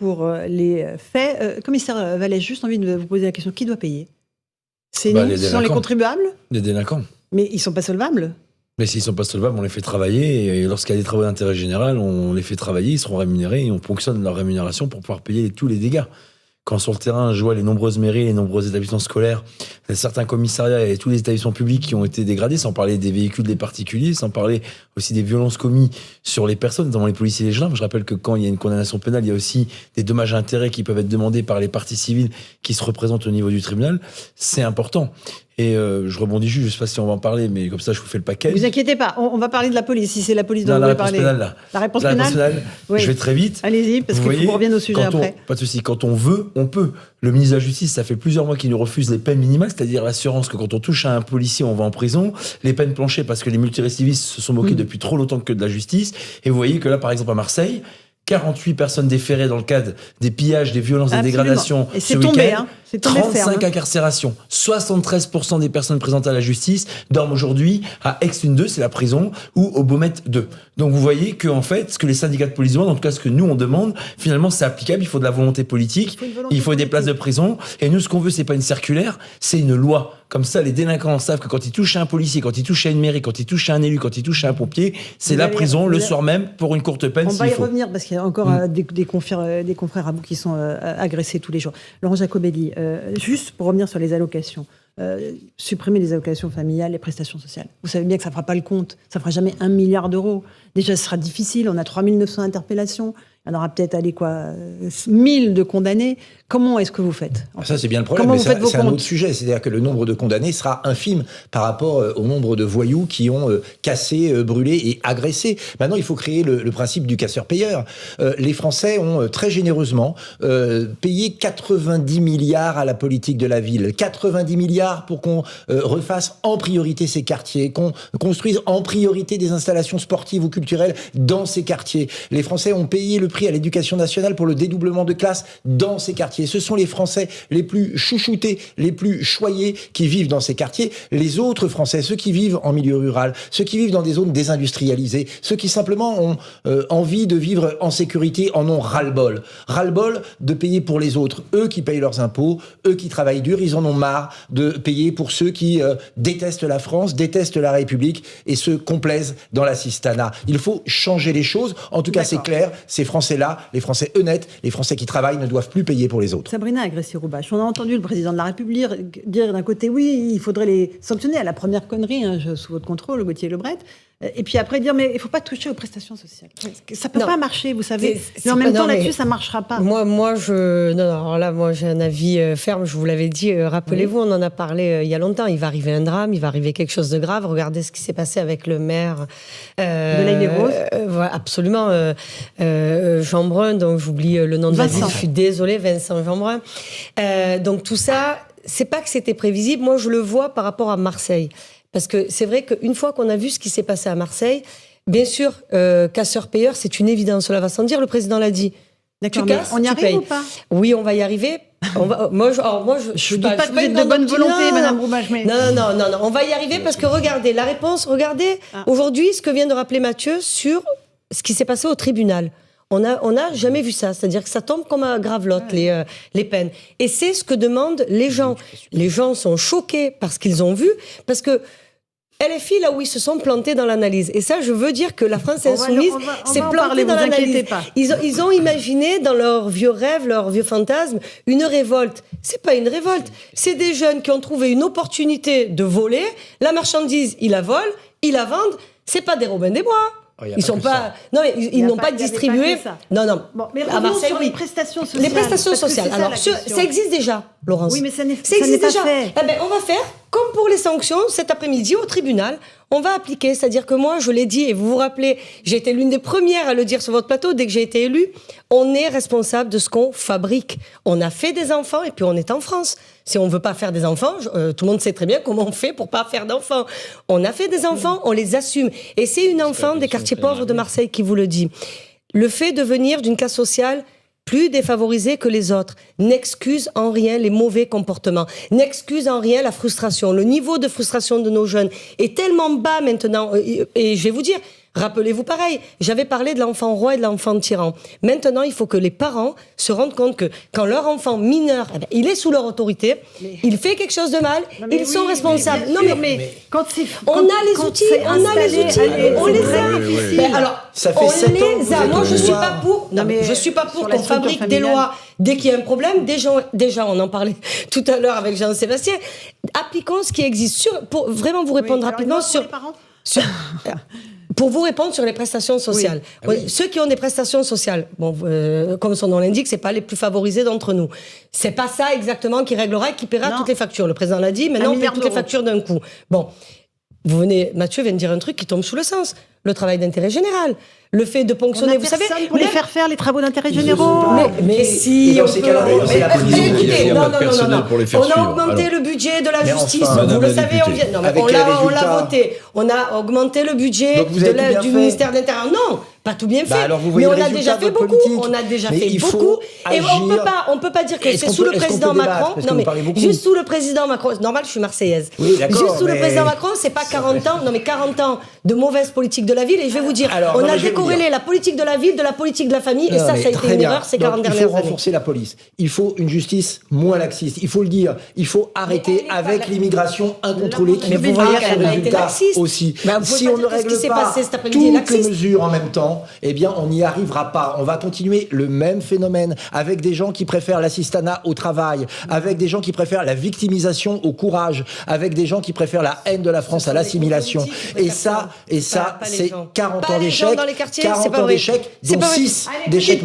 pour les faits. Commissaire Vallès, juste envie de vous poser la question, qui doit payer? C'est nous, ce sont les contribuables? Les délinquants. Mais ils ne sont pas solvables? Mais s'ils ne sont pas solvables, on les fait travailler. Et lorsqu'il y a des travaux d'intérêt général, on les fait travailler, ils seront rémunérés et on ponctionne leur rémunération pour pouvoir payer tous les dégâts. Quand sur le terrain, je vois les nombreuses mairies, les nombreux établissements scolaires, certains commissariats et tous les établissements publics qui ont été dégradés, sans parler des véhicules des particuliers, sans parler aussi des violences commises sur les personnes, notamment les policiers et les gendarmes. Je rappelle que quand il y a une condamnation pénale, il y a aussi des dommages à intérêts qui peuvent être demandés par les parties civiles qui se représentent au niveau du tribunal. C'est important. Et je rebondis juste, je ne sais pas si on va en parler, mais comme ça, je vous fais le paquet. Vous inquiétez pas, on va parler de la police, si c'est la police dont vous voulez parler. La réponse pénale, oui. Je vais très vite. Allez-y, parce qu'il faut qu'on revienne au sujet après. Pas de souci, quand on veut, on peut. Le ministre de la Justice, ça fait plusieurs mois qu'il nous refuse les peines minimales, c'est-à-dire l'assurance que quand on touche à un policier, on va en prison. Les peines planchées, parce que les multirécidivistes se sont moqués depuis trop longtemps que de la justice. Et vous voyez que là, par exemple, à Marseille, 48 personnes déférées dans le cadre des pillages, des violences, des dégradations. Et c'est tombé, hein. 35 incarcérations. 73% des personnes présentées à la justice dorment aujourd'hui à Aix-Une 2, c'est la prison, ou au Beaumet 2. Donc vous voyez que, en fait, ce que les syndicats de police demandent, en tout cas ce que nous on demande, finalement c'est applicable, il faut de la volonté politique, il faut des places de prison. Et nous, ce qu'on veut, c'est pas une circulaire, c'est une loi. Comme ça, les délinquants savent que quand ils touchent à un policier, quand ils touchent à une mairie, quand ils touchent à un élu, quand ils touchent à un pompier, c'est la prison le soir même pour une courte peine. On va y revenir parce qu'il y a encore des confrères à vous qui sont agressés tous les jours. Laurent Jacobelli, juste pour revenir sur les allocations. Supprimer les allocations familiales, les prestations sociales. Vous savez bien que ça ne fera pas le compte. Ça ne fera jamais 1 milliard d'euros. Déjà, ce sera difficile. On a 3900 interpellations. Il y en aura peut-être, 1000 de condamnés. Comment est-ce que vous faites? Ça, c'est bien le problème, mais c'est un autre sujet. C'est-à-dire que le nombre de condamnés sera infime par rapport au nombre de voyous qui ont cassé, brûlé et agressé. Maintenant, il faut créer le principe du casseur-payeur. Les Français ont très généreusement payé 90 milliards à la politique de la ville. 90 milliards pour qu'on refasse en priorité ces quartiers, qu'on construise en priorité des installations sportives ou culturelles dans ces quartiers. Les Français ont payé le prix à l'éducation nationale pour le dédoublement de classes dans ces quartiers. Ce sont les Français les plus chouchoutés, les plus choyés qui vivent dans ces quartiers. Les autres Français, ceux qui vivent en milieu rural, ceux qui vivent dans des zones désindustrialisées, ceux qui simplement ont envie de vivre en sécurité, en ont ras-le-bol. Ras-le-bol de payer pour les autres. Eux qui payent leurs impôts, eux qui travaillent dur, ils en ont marre de payer pour ceux qui détestent la France, détestent la République et se complaisent dans l'assistanat. Il faut changer les choses. En tout cas, c'est clair, ces Français-là, les Français honnêtes, les Français qui travaillent ne doivent plus payer pour les autres. Sabrina Agresti-Roubache, on a entendu le président de la République dire d'un côté, oui, il faudrait les sanctionner à la première connerie, sous votre contrôle, Gauthier Lebret, et puis après dire, mais il ne faut pas toucher aux prestations sociales. Ça ne peut pas marcher, vous savez. Mais en même temps, là-dessus, ça ne marchera pas. Moi, j'ai un avis ferme, je vous l'avais dit. Rappelez-vous, on en a parlé il y a longtemps. Il va arriver un drame, il va arriver quelque chose de grave. Regardez ce qui s'est passé avec le maire de l'Île-et-Rose. Voilà, absolument. Jean Brun, donc j'oublie le nom de la ville, je suis désolée, Vincent Jean Brun. Donc tout ça, c'est pas que c'était prévisible. Moi, je le vois par rapport à Marseille. Parce que c'est vrai qu'une fois qu'on a vu ce qui s'est passé à Marseille, bien sûr, casseur-payeur, c'est une évidence. Cela va sans dire, le président l'a dit. D'accord, mais on y arrive ou pas? Oui, on va y arriver. Moi, je ne doute pas que vous êtes de bonne volonté, Madame Roubache. Mais... Non, on va y arriver parce que regardez, la réponse, aujourd'hui, ce que vient de rappeler Mathieu sur ce qui s'est passé au tribunal. On n'a jamais vu ça, c'est-à-dire que ça tombe comme un gravelotte, les peines. Et c'est ce que demandent les gens. Les gens sont choqués par ce qu'ils ont vu, parce que LFI, là où ils se sont plantés dans l'analyse. Et ça, je veux dire que la France insoumise s'est plantée dans l'analyse. Ils ont imaginé dans leurs vieux rêves, leurs vieux fantasmes, une révolte. C'est pas une révolte. C'est des jeunes qui ont trouvé une opportunité de voler. La marchandise, ils la volent, ils la vendent. C'est pas des Robin des Bois. Ils sont pas. Non, mais ils n'ont pas distribué. Non. Bon, mais à Marseille, sur les prestations sociales. Les prestations sociales. Alors, ça existe déjà, Laurence. Oui, mais ça existe déjà. Fait. Eh ben, on va faire comme pour les sanctions cet après-midi au tribunal. On va appliquer, c'est-à-dire que moi, je l'ai dit, et vous vous rappelez, j'ai été l'une des premières à le dire sur votre plateau, dès que j'ai été élue, on est responsable de ce qu'on fabrique. On a fait des enfants, et puis on est en France. Si on ne veut pas faire des enfants, tout le monde sait très bien comment on fait pour ne pas faire d'enfants. On a fait des enfants, on les assume. Et c'est une enfant des quartiers pauvres de Marseille qui vous le dit. Le fait de venir d'une classe sociale plus défavorisés que les autres, n'excuse en rien les mauvais comportements, n'excuse en rien la frustration. Le niveau de frustration de nos jeunes est tellement bas maintenant, et je vais vous dire, Rappelez-vous pareil, j'avais parlé de l'enfant roi et de l'enfant tyran. Maintenant, il faut que les parents se rendent compte que quand leur enfant mineur, il est sous leur autorité, il fait quelque chose de mal, ils sont responsables. Quand on a les outils, on les a. Alors, ça fait 7 ans. Moi, je suis pas pour. Je suis pas pour qu'on fabrique des lois dès qu'il y a un problème. Déjà, on en parlait tout à l'heure avec Jean-Sébastien. Appliquons ce qui existe. Pour vraiment vous répondre rapidement pour vous répondre sur les prestations sociales. Ceux qui ont des prestations sociales, comme son nom l'indique, c'est pas les plus favorisés d'entre nous. C'est pas ça exactement qui réglera et qui paiera toutes les factures. Le président l'a dit, maintenant on paie toutes les factures d'un coup. Mathieu vient de dire un truc qui tombe sous le sens. Le travail d'intérêt général. Le fait de ponctionner, vous savez... pour les faire faire les travaux d'intérêt généraux. Mais si... Dans ces cas-là, c'est la police. On a augmenté le budget de la justice. Vous le savez, on l'a voté. On a augmenté le budget du ministère de l'Intérieur. Non, pas tout bien fait. Mais on a déjà fait beaucoup. On a déjà fait beaucoup. Et on peut pas dire que c'est sous le président Macron. Non, mais juste sous le président Macron. Normal, je suis marseillaise. Juste sous le président Macron, c'est pas 40 ans. Non, mais 40 ans de mauvaise politique de la ville. Et je vais vous dire, on a décorrélé la politique de la ville de la politique de la famille. Et ça a été une erreur ces 40 dernières années. Il faut renforcer la police. Il faut une justice moins laxiste. Il faut le dire. Il faut arrêter avec l'immigration incontrôlée qui vous voyez qu'elle a été laxiste aussi. Si on ne règle pas toutes les mesures en même temps, eh bien, on n'y arrivera pas. On va continuer le même phénomène avec des gens qui préfèrent l'assistanat au travail, avec des gens qui préfèrent la victimisation au courage, avec des gens qui préfèrent la haine de la France à l'assimilation. Et ça, c'est 40 ans d'échecs, 40 ans d'échecs, dont 6 d'échecs.